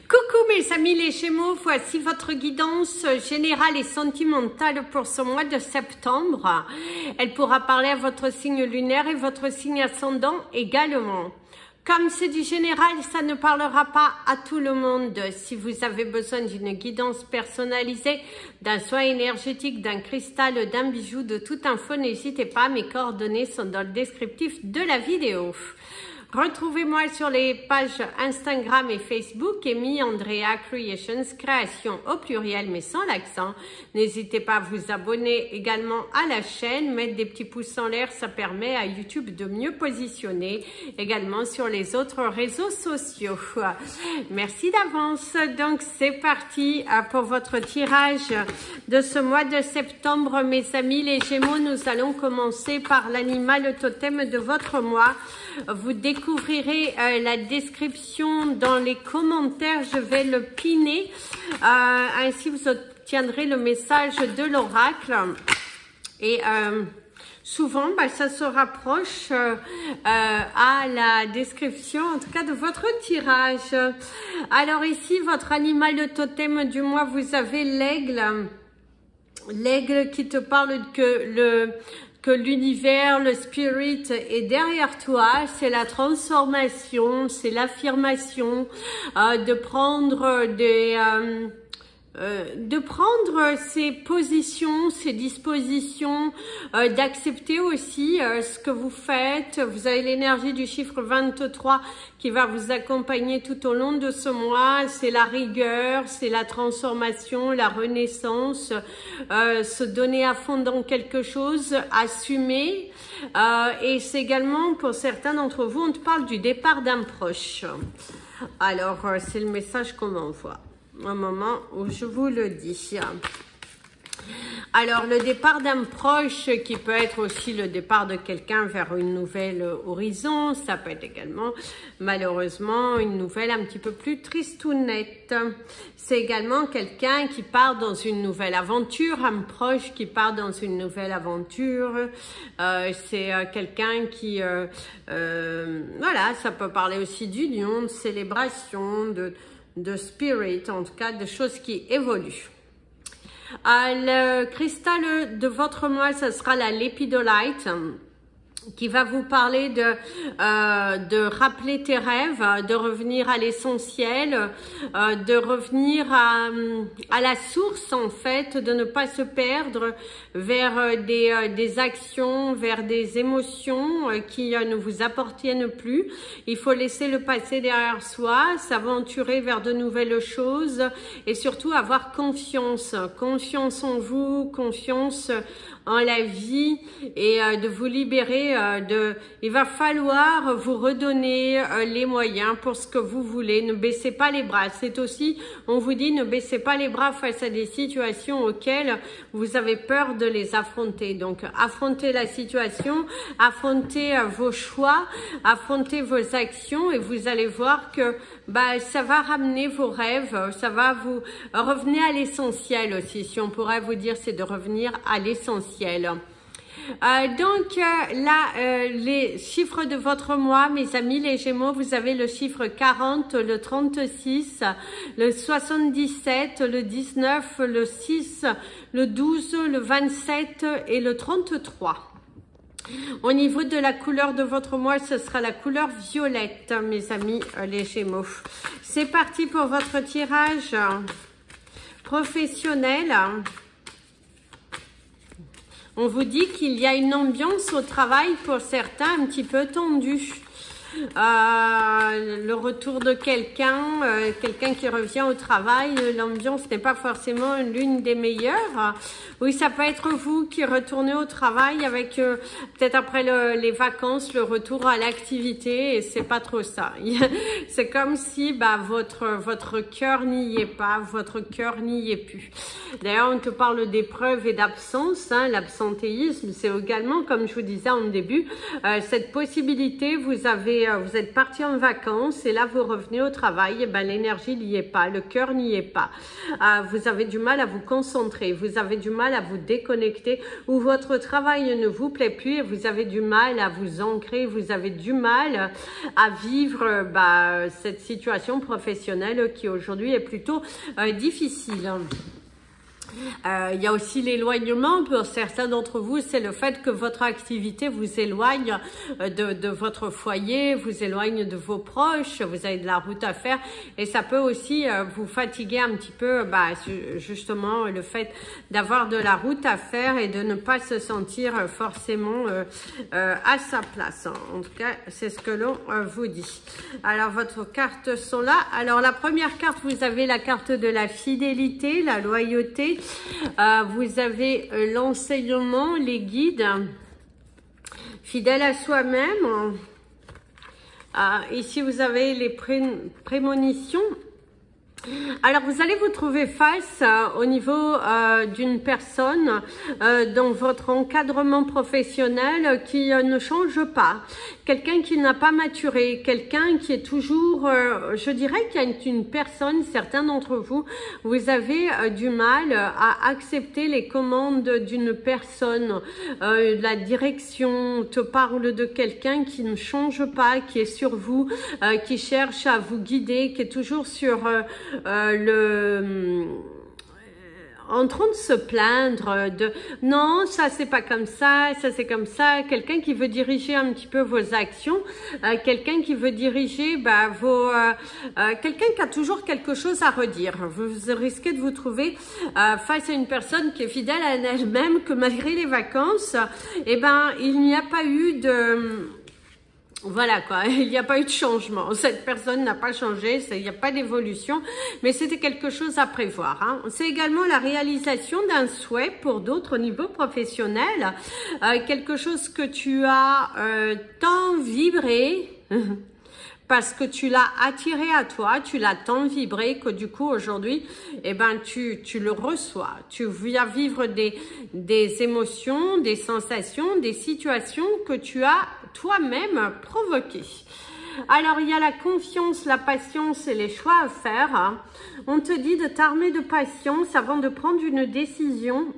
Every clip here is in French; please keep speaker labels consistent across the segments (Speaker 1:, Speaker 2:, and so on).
Speaker 1: Coucou mes amis les Gémeaux, voici votre guidance générale et sentimentale pour ce mois de septembre. Elle pourra parler à votre signe lunaire et votre signe ascendant également. Comme c'est du général, ça ne parlera pas à tout le monde. Si vous avez besoin d'une guidance personnalisée, d'un soin énergétique, d'un cristal, d'un bijou, de toute info, n'hésitez pas, mes coordonnées sont dans le descriptif de la vidéo. Retrouvez-moi sur les pages Instagram et Facebook, Amy Andrea Creations, création au pluriel mais sans l'accent. N'hésitez pas à vous abonner également à la chaîne, mettre des petits pouces en l'air, ça permet à YouTube de mieux positionner, également sur les autres réseaux sociaux. Merci d'avance. Donc c'est parti pour votre tirage de ce mois de septembre, mes amis les Gémeaux. Nous allons commencer par l'animal totem de votre mois. Vous découvrirez la description dans les commentaires, je vais le piner, ainsi vous obtiendrez le message de l'oracle et souvent ça se rapproche à la description en tout cas de votre tirage. Alors ici votre animal de totem du mois, vous avez l'aigle. L'aigle qui te parle que l'univers, le spirit est derrière toi, c'est la transformation, c'est l'affirmation, de prendre ses positions, ses dispositions, d'accepter aussi ce que vous faites. Vous avez l'énergie du chiffre 23 qui va vous accompagner tout au long de ce mois. C'est la rigueur, c'est la transformation, la renaissance, se donner à fond dans quelque chose, assumer. Et c'est également pour certains d'entre vous, on te parle du départ d'un proche. Alors, c'est le message qu'on m'envoie au moment où je vous le dis. Alors, le départ d'un proche qui peut être aussi le départ de quelqu'un vers une nouvelle horizon, ça peut être également, malheureusement, une nouvelle un petit peu plus tristounette. C'est également quelqu'un qui part dans une nouvelle aventure, un proche qui part dans une nouvelle aventure. C'est quelqu'un qui, voilà, ça peut parler aussi d'union, de célébration, de spirit, en tout cas, de choses qui évoluent. Le cristal de votre mois, ce sera la lépidolite, qui va vous parler de rappeler tes rêves, de revenir à l'essentiel, de revenir à la source en fait, de ne pas se perdre vers des actions, vers des émotions qui ne vous appartiennent plus. Il faut laisser le passé derrière soi, s'aventurer vers de nouvelles choses et surtout avoir confiance en vous, confiance en la vie et de vous libérer il va falloir vous redonner les moyens pour ce que vous voulez. Ne baissez pas les bras. C'est aussi, on vous dit, ne baissez pas les bras face à des situations auxquelles vous avez peur de les affronter. Donc, affrontez la situation, affrontez vos choix, affrontez vos actions et vous allez voir que ça va ramener vos rêves, ça va vous revenir à l'essentiel aussi. Si on pourrait vous dire, c'est de revenir à l'essentiel. Donc là, les chiffres de votre mois, mes amis les Gémeaux, vous avez le chiffre 40, le 36, le 77, le 19, le 6, le 12, le 27 et le 33. Au niveau de la couleur de votre mois, ce sera la couleur violette, mes amis les Gémeaux. C'est parti pour votre tirage professionnel. On vous dit qu'il y a une ambiance au travail pour certains un petit peu tendue. Le retour de quelqu'un qui revient au travail, l'ambiance n'est pas forcément l'une des meilleures. Oui, ça peut être vous qui retournez au travail avec peut-être après les vacances, le retour à l'activité et c'est pas trop ça. C'est comme si votre cœur n'y est pas, votre cœur n'y est plus. D'ailleurs, on te parle d'épreuves et d'absence, hein, l'absentéisme, c'est également, comme je vous disais en début, cette possibilité, vous avez vous êtes parti en vacances et là vous revenez au travail, et ben l'énergie n'y est pas, le cœur n'y est pas. Vous avez du mal à vous concentrer, vous avez du mal à vous déconnecter, ou votre travail ne vous plaît plus et vous avez du mal à vous ancrer, vous avez du mal à vivre cette situation professionnelle qui aujourd'hui est plutôt difficile. Il y a aussi l'éloignement pour certains d'entre vous, c'est le fait que votre activité vous éloigne de votre foyer, vous éloigne de vos proches, vous avez de la route à faire et ça peut aussi vous fatiguer un petit peu, justement le fait d'avoir de la route à faire et de ne pas se sentir forcément à sa place. En tout cas, c'est ce que l'on vous dit. Alors, votre cartes sont là. Alors, la première carte, vous avez la carte de la fidélité, la loyauté. Vous avez l'enseignement, les guides, fidèle à soi-même. Ici, vous avez les prémonitions. Alors, vous allez vous trouver face au niveau d'une personne dans votre encadrement professionnel qui ne change pas. Quelqu'un qui n'a pas maturé, quelqu'un qui est toujours, je dirais qu'il y a une personne, certains d'entre vous, vous avez du mal à accepter les commandes d'une personne. La direction te parle de quelqu'un qui ne change pas, qui est sur vous, qui cherche à vous guider, qui est toujours sur... en train de se plaindre de non, ça c'est pas comme ça c'est comme ça, quelqu'un qui veut diriger un petit peu vos actions, quelqu'un qui veut diriger quelqu'un qui a toujours quelque chose à redire. Vous risquez de vous trouver face à une personne qui est fidèle à elle-même, que malgré les vacances, il n'y a pas eu de... Voilà quoi, il n'y a pas eu de changement, cette personne n'a pas changé, il n'y a pas d'évolution, mais c'était quelque chose à prévoir. Hein. C'est également la réalisation d'un souhait pour d'autres niveaux professionnels, quelque chose que tu as tant vibré, parce que tu l'as attiré à toi, tu l'as tant vibré que du coup aujourd'hui, tu le reçois. Tu viens vivre des émotions, des sensations, des situations que tu as toi-même provoquées. Alors, il y a la confiance, la patience et les choix à faire. Hein. On te dit de t'armer de patience avant de prendre une décision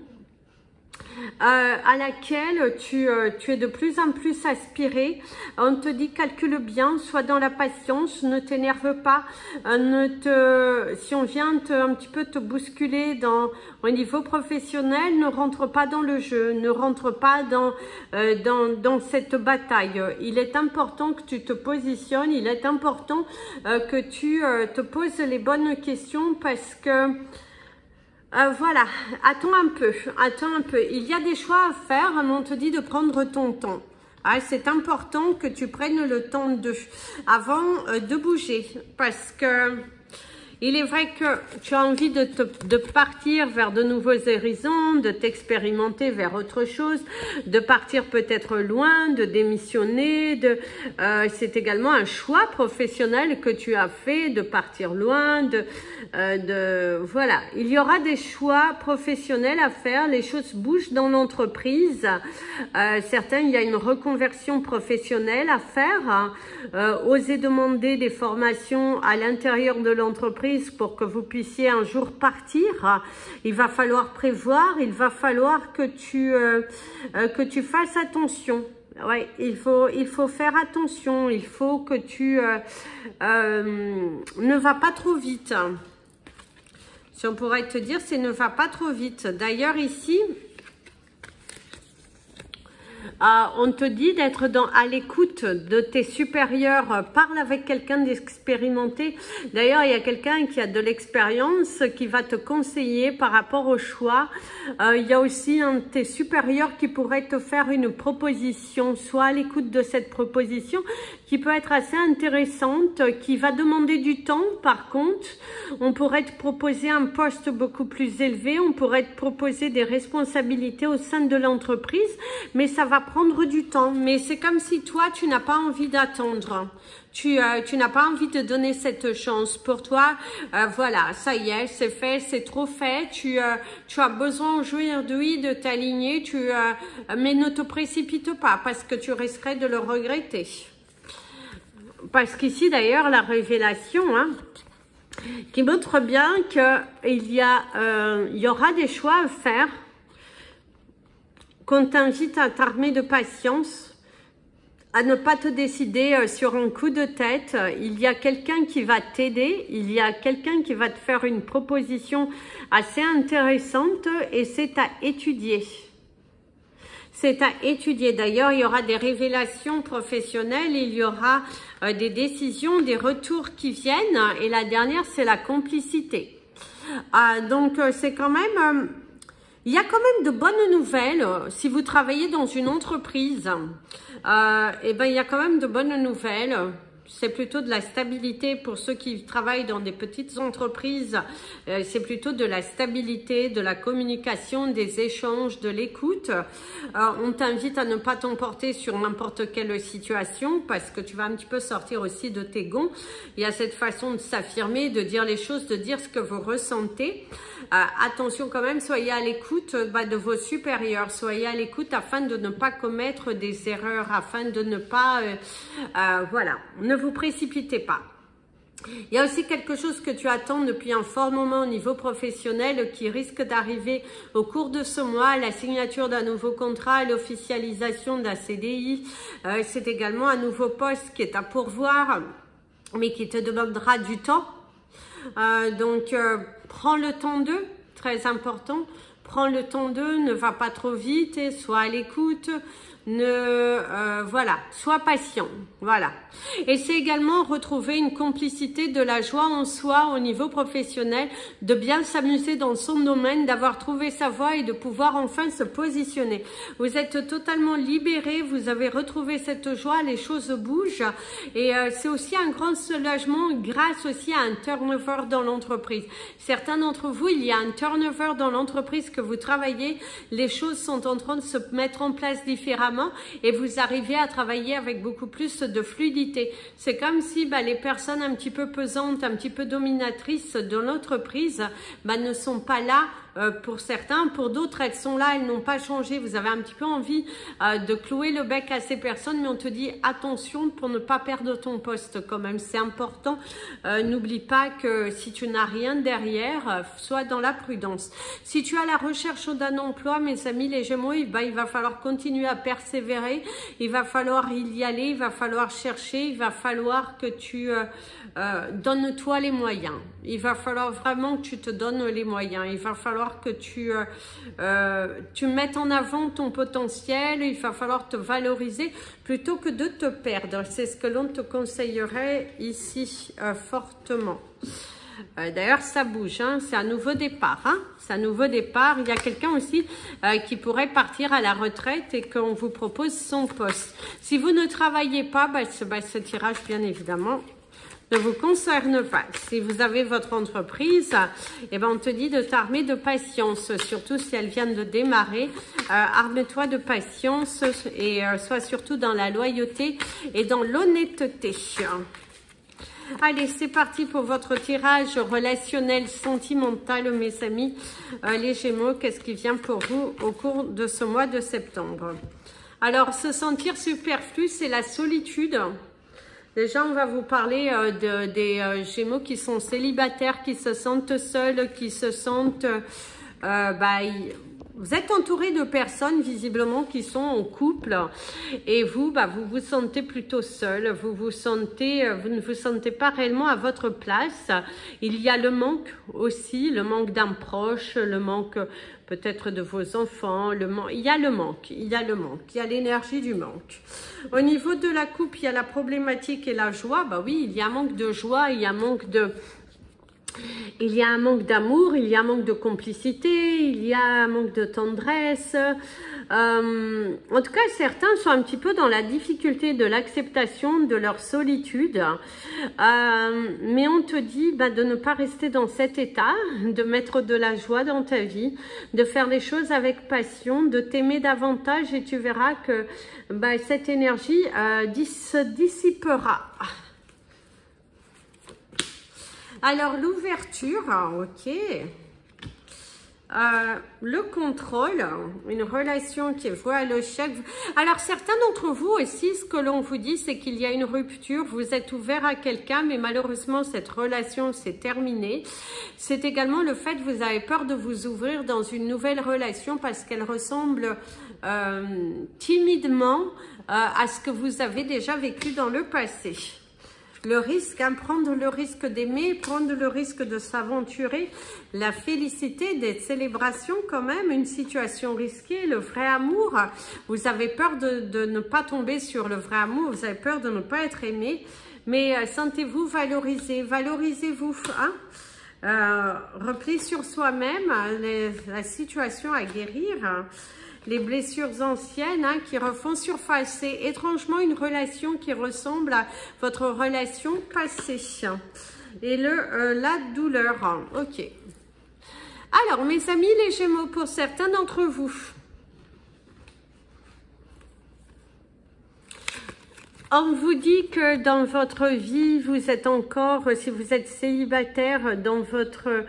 Speaker 1: à laquelle tu es de plus en plus aspiré. On te dit calcule bien, sois dans la patience, ne t'énerve pas, si on vient un petit peu te bousculer au niveau professionnel, ne rentre pas dans le jeu, ne rentre pas dans cette bataille. Il est important que tu te positionnes, il est important que tu te poses les bonnes questions parce que voilà, attends un peu. Il y a des choix à faire, mais on te dit de prendre ton temps. C'est important que tu prennes le temps avant de bouger, parce que il est vrai que tu as envie de partir vers de nouveaux horizons, de t'expérimenter vers autre chose, de partir peut-être loin, de démissionner. C'est également un choix professionnel que tu as fait, de partir loin. Voilà, il y aura des choix professionnels à faire. Les choses bougent dans l'entreprise. Certains, il y a une reconversion professionnelle à faire. Osez demander des formations à l'intérieur de l'entreprise pour que vous puissiez un jour partir. Il va falloir prévoir, il va falloir que tu fasses attention. Ouais, il faut faire attention, il faut que tu ne va pas trop vite. Si on pourrait te dire, c'est ne va pas trop vite. D'ailleurs ici, on te dit d'être à l'écoute de tes supérieurs. Parle avec quelqu'un d'expérimenté. D'ailleurs, il y a quelqu'un qui a de l'expérience qui va te conseiller par rapport au choix. Il y a aussi un de tes supérieurs qui pourrait te faire une proposition. Sois à l'écoute de cette proposition qui peut être assez intéressante, qui va demander du temps. Par contre, on pourrait te proposer un poste beaucoup plus élevé. On pourrait te proposer des responsabilités au sein de l'entreprise, mais ça va prendre du temps. Mais c'est comme si toi, tu n'as pas envie d'attendre. Tu n'as pas envie de donner cette chance. Pour toi, voilà, ça y est, c'est fait, c'est trop fait. Tu as besoin aujourd'hui de t'aligner, mais ne te précipite pas parce que tu risquerais de le regretter. parce qu'ici d'ailleurs la révélation, hein, qui montre bien qu'il y aura des choix à faire, qu'on t'invite à t'armer de patience, à ne pas te décider sur un coup de tête. Il y a quelqu'un qui va t'aider, il y a quelqu'un qui va te faire une proposition assez intéressante et c'est à étudier. C'est à étudier. D'ailleurs, il y aura des révélations professionnelles, il y aura des décisions, des retours qui viennent et la dernière, c'est la complicité. Donc, c'est quand même... il y a quand même de bonnes nouvelles. Si vous travaillez dans une entreprise, eh ben, il y a quand même de bonnes nouvelles. C'est plutôt de la stabilité pour ceux qui travaillent dans des petites entreprises. C'est plutôt de la stabilité, de la communication, des échanges, de l'écoute. On t'invite à ne pas t'emporter sur n'importe quelle situation parce que tu vas un petit peu sortir aussi de tes gonds. Il y a cette façon de s'affirmer, de dire les choses, de dire ce que vous ressentez. Attention quand même, soyez à l'écoute de vos supérieurs, soyez à l'écoute afin de ne pas commettre des erreurs, afin de ne pas, voilà, ne vous précipitez pas. Il y a aussi quelque chose que tu attends depuis un fort moment au niveau professionnel qui risque d'arriver au cours de ce mois, la signature d'un nouveau contrat, l'officialisation d'un CDI, c'est également un nouveau poste qui est à pourvoir, mais qui te demandera du temps. Donc, prends le temps d'eux, très important. Prends le temps d'eux, ne va pas trop vite, et sois à l'écoute. Voilà, sois patient, voilà. Et c'est également retrouver une complicité, de la joie en soi au niveau professionnel, de bien s'amuser dans son domaine, d'avoir trouvé sa voie et de pouvoir enfin se positionner. Vous êtes totalement libéré, vous avez retrouvé cette joie, les choses bougent et c'est aussi un grand soulagement grâce aussi à un turnover dans l'entreprise. Certains d'entre vous, il y a un turnover dans l'entreprise que vous travaillez, les choses sont en train de se mettre en place différemment et vous arrivez à travailler avec beaucoup plus de fluidité. C'est comme si les personnes un petit peu pesantes, un petit peu dominatrices de l'entreprise ne sont pas là. Pour certains, pour d'autres, elles sont là, elles n'ont pas changé. Vous avez un petit peu envie de clouer le bec à ces personnes, mais on te dit attention pour ne pas perdre ton poste quand même. C'est important. N'oublie pas que si tu n'as rien derrière, sois dans la prudence. Si tu as la recherche d'un emploi, mes amis les Gémeaux, il va falloir continuer à persévérer. Il va falloir y aller, il va falloir chercher, il va falloir que tu donnes-toi les moyens. Il va falloir vraiment que tu te donnes les moyens. Il va falloir que tu mettes en avant ton potentiel, il va falloir te valoriser plutôt que de te perdre. C'est ce que l'on te conseillerait ici fortement. D'ailleurs, ça bouge, hein, c'est un nouveau départ. Hein, c'est un nouveau départ. Il y a quelqu'un aussi qui pourrait partir à la retraite et qu'on vous propose son poste. Si vous ne travaillez pas, ce tirage, bien évidemment, ne vous concerne pas. Si vous avez votre entreprise, on te dit de t'armer de patience, surtout si elle vient de démarrer. Arme-toi de patience et sois surtout dans la loyauté et dans l'honnêteté. Allez, c'est parti pour votre tirage relationnel sentimental, mes amis. Les Gémeaux, qu'est-ce qui vient pour vous au cours de ce mois de septembre? Alors, se sentir superflu, c'est la solitude. Déjà, on va vous parler des Gémeaux qui sont célibataires, qui se sentent seuls, qui se sentent... vous êtes entouré de personnes visiblement qui sont en couple et vous, vous vous sentez plutôt seul, vous ne vous sentez pas réellement à votre place. Il y a le manque aussi, le manque d'un proche, le manque peut-être de vos enfants, il y a le manque, il y a l'énergie du manque. Au niveau de la coupe, il y a la problématique et la joie. Oui, il y a un manque de joie, il y a un manque d'amour, il y a un manque de complicité, il y a un manque de tendresse. En tout cas, certains sont un petit peu dans la difficulté de l'acceptation de leur solitude. Mais on te dit de ne pas rester dans cet état, de mettre de la joie dans ta vie, de faire les choses avec passion, de t'aimer davantage et tu verras que cette énergie se dissipera. Alors, l'ouverture, ok. le contrôle, une relation qui est vouée à l'échec. Alors certains d'entre vous aussi, ce que l'on vous dit, c'est qu'il y a une rupture, vous êtes ouvert à quelqu'un, mais malheureusement cette relation s'est terminée. C'est également le fait que vous avez peur de vous ouvrir dans une nouvelle relation parce qu'elle ressemble timidement à ce que vous avez déjà vécu dans le passé. Le risque, prendre le risque d'aimer, prendre le risque de s'aventurer, la félicité, des célébrations quand même, une situation risquée, le vrai amour. Vous avez peur de ne pas tomber sur le vrai amour, vous avez peur de ne pas être aimé, mais sentez-vous valorisé, valorisez-vous. Repli sur soi-même, la situation à guérir. Les blessures anciennes qui refont surface. C'est étrangement une relation qui ressemble à votre relation passée. Et la douleur. Ok. Alors, mes amis, les Gémeaux, pour certains d'entre vous. On vous dit que dans votre vie, vous êtes encore, si vous êtes célibataire, dans votre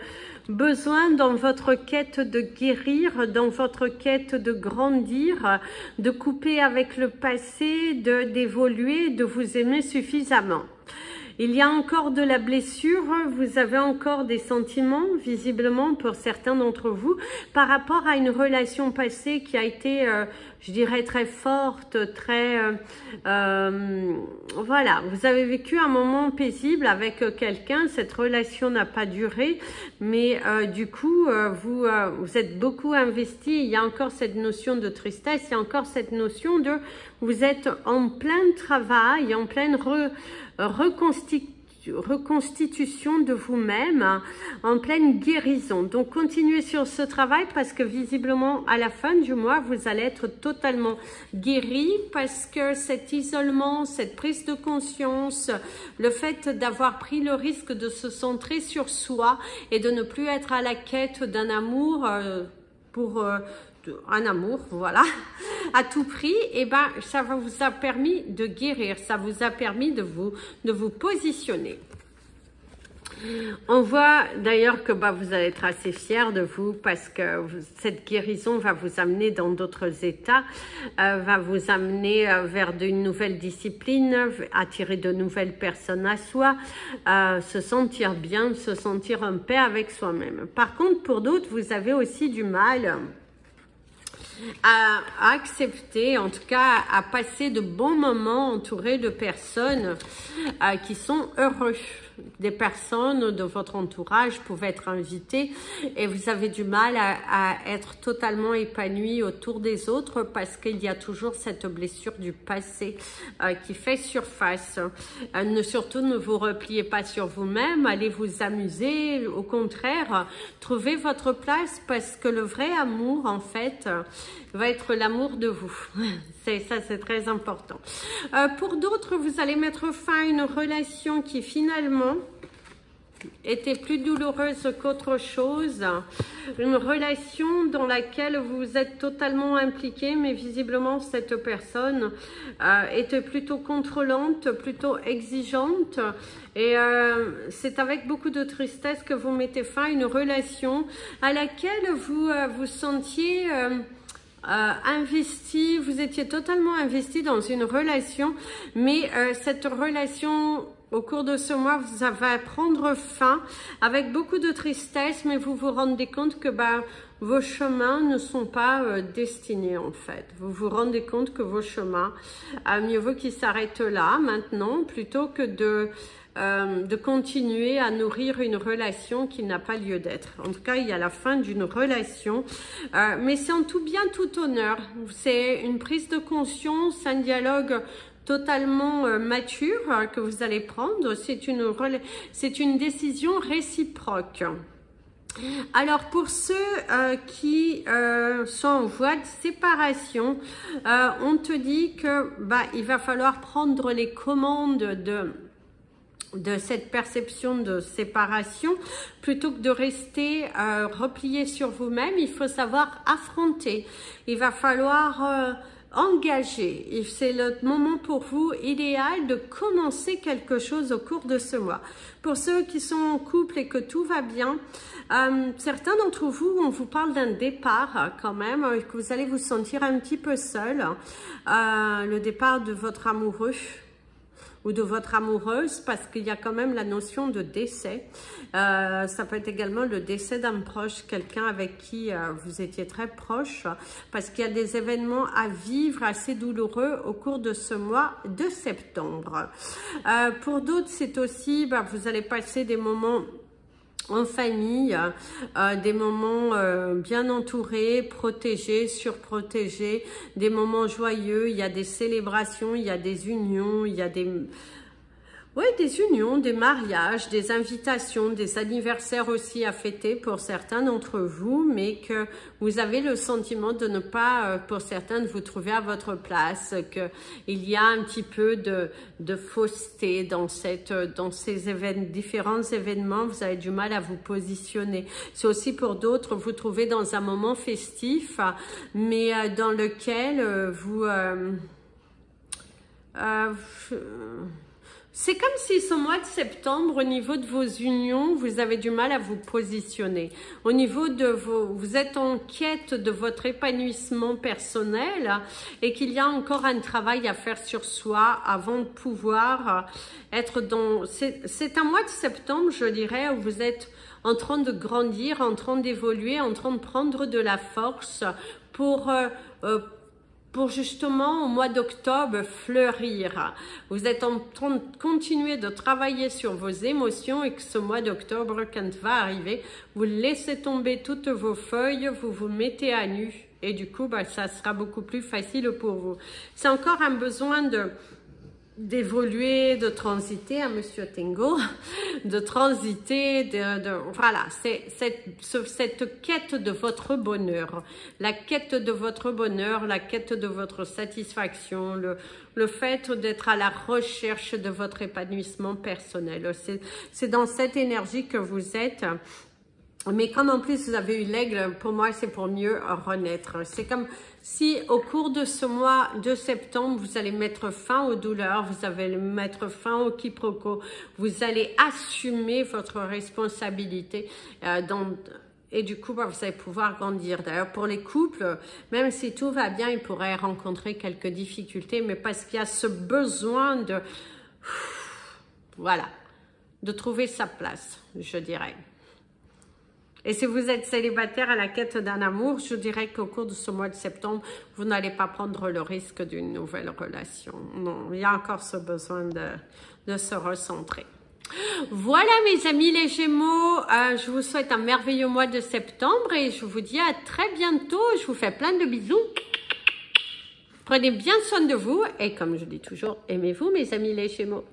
Speaker 1: besoin, dans votre quête de guérir, dans votre quête de grandir, de couper avec le passé, d'évoluer, de vous aimer suffisamment. Il y a encore de la blessure, vous avez encore des sentiments, visiblement pour certains d'entre vous, par rapport à une relation passée qui a été, je dirais, très forte, très... voilà, vous avez vécu un moment paisible avec quelqu'un, cette relation n'a pas duré, mais du coup, vous êtes beaucoup investi, il y a encore cette notion de tristesse, il y a encore cette notion de... Vous êtes en plein travail, en pleine reconstitution de vous-même, en pleine guérison. Donc continuez sur ce travail parce que visiblement à la fin du mois vous allez être totalement guéri parce que cet isolement, cette prise de conscience, le fait d'avoir pris le risque de se centrer sur soi et de ne plus être à la quête d'un amour un amour, voilà, à tout prix, et ben ça vous a permis de guérir, ça vous a permis de vous positionner. On voit d'ailleurs que vous allez être assez fiers de vous parce que cette guérison va vous amener dans d'autres états, va vous amener vers une nouvelle discipline, attirer de nouvelles personnes à soi, se sentir bien, se sentir en paix avec soi-même. Par contre, pour d'autres, vous avez aussi du mal à accepter, en tout cas à passer de bons moments entourés de personnes qui sont heureuses. Des personnes de votre entourage peuvent être invitées et vous avez du mal à être totalement épanoui autour des autres parce qu'il y a toujours cette blessure du passé qui fait surface. Surtout ne vous repliez pas sur vous-même, allez vous amuser, au contraire, trouvez votre place parce que le vrai amour en fait va être l'amour de vous. Ça, c'est très important. Pour d'autres, vous allez mettre fin à une relation qui finalement était plus douloureuse qu'autre chose. Une relation dans laquelle vous êtes totalement impliqué, mais visiblement cette personne était plutôt contrôlante, plutôt exigeante. Et c'est avec beaucoup de tristesse que vous mettez fin à une relation à laquelle vous vous sentiez... investi, vous étiez totalement investi dans une relation, mais cette relation au cours de ce mois, ça va prendre fin avec beaucoup de tristesse, mais vous vous rendez compte que vos chemins ne sont pas destinés en fait. Vous vous rendez compte que vos chemins, mieux vaut qu'ils s'arrêtent là maintenant, plutôt que de continuer à nourrir une relation qui n'a pas lieu d'être. En tout cas, il y a la fin d'une relation, mais c'est en tout bien, tout honneur. C'est une prise de conscience, un dialogue totalement mature que vous allez prendre. C'est une décision réciproque. Alors pour ceux qui sont en voie de séparation, on te dit que il va falloir prendre les commandes de cette perception de séparation, plutôt que de rester replié sur vous-même. Il faut savoir affronter. Il va falloir engagé. C'est le moment pour vous idéal de commencer quelque chose au cours de ce mois. Pour ceux qui sont en couple et que tout va bien, certains d'entre vous, on vous parle d'un départ quand même, que vous allez vous sentir un petit peu seul. Le départ de votre amoureux ou de votre amoureuse, parce qu'il y a quand même la notion de décès. Ça peut être également le décès d'un proche, quelqu'un avec qui vous étiez très proche, parce qu'il y a des événements à vivre assez douloureux au cours de ce mois de septembre. Pour d'autres, c'est aussi, vous allez passer des moments en famille, des moments bien entourés, protégés, surprotégés, des moments joyeux, il y a des célébrations, il y a des unions, il y a des unions, des mariages, des invitations, des anniversaires aussi à fêter pour certains d'entre vous, mais que vous avez le sentiment de ne pas, pour certains, de vous trouver à votre place, qu'il y a un petit peu de fausseté dans ces différents événements, vous avez du mal à vous positionner. C'est aussi pour d'autres, vous trouvez dans un moment festif, mais dans lequel c'est comme si ce mois de septembre, au niveau de vos unions, vous avez du mal à vous positionner. Au niveau de vous êtes en quête de votre épanouissement personnel et qu'il y a encore un travail à faire sur soi avant de pouvoir être dans... C'est un mois de septembre, je dirais, où vous êtes en train de grandir, en train d'évoluer, en train de prendre de la force pour justement au mois d'octobre fleurir. Vous êtes en train de continuer de travailler sur vos émotions et que ce mois d'octobre, quand va arriver, vous laissez tomber toutes vos feuilles, vous vous mettez à nu et du coup, ça sera beaucoup plus facile pour vous. C'est encore un besoin d'évoluer, de transiter, hein, Monsieur Tingo, de transiter, voilà, c'est cette quête de votre bonheur, la quête de votre bonheur, la quête de votre satisfaction, le fait d'être à la recherche de votre épanouissement personnel. C'est dans cette énergie que vous êtes. Mais comme en plus vous avez eu l'aigle, pour moi c'est pour mieux renaître. C'est comme si au cours de ce mois de septembre, vous allez mettre fin aux douleurs, vous allez mettre fin au quiproquo, vous allez assumer votre responsabilité et du coup, vous allez pouvoir grandir. D'ailleurs, pour les couples, même si tout va bien, ils pourraient rencontrer quelques difficultés, mais parce qu'il y a ce besoin de trouver sa place, je dirais. Et si vous êtes célibataire à la quête d'un amour, je dirais qu'au cours de ce mois de septembre, vous n'allez pas prendre le risque d'une nouvelle relation. Non, il y a encore ce besoin de se recentrer. Voilà mes amis les Gémeaux, je vous souhaite un merveilleux mois de septembre et je vous dis à très bientôt. Je vous fais plein de bisous. Prenez bien soin de vous et comme je dis toujours, aimez-vous mes amis les Gémeaux.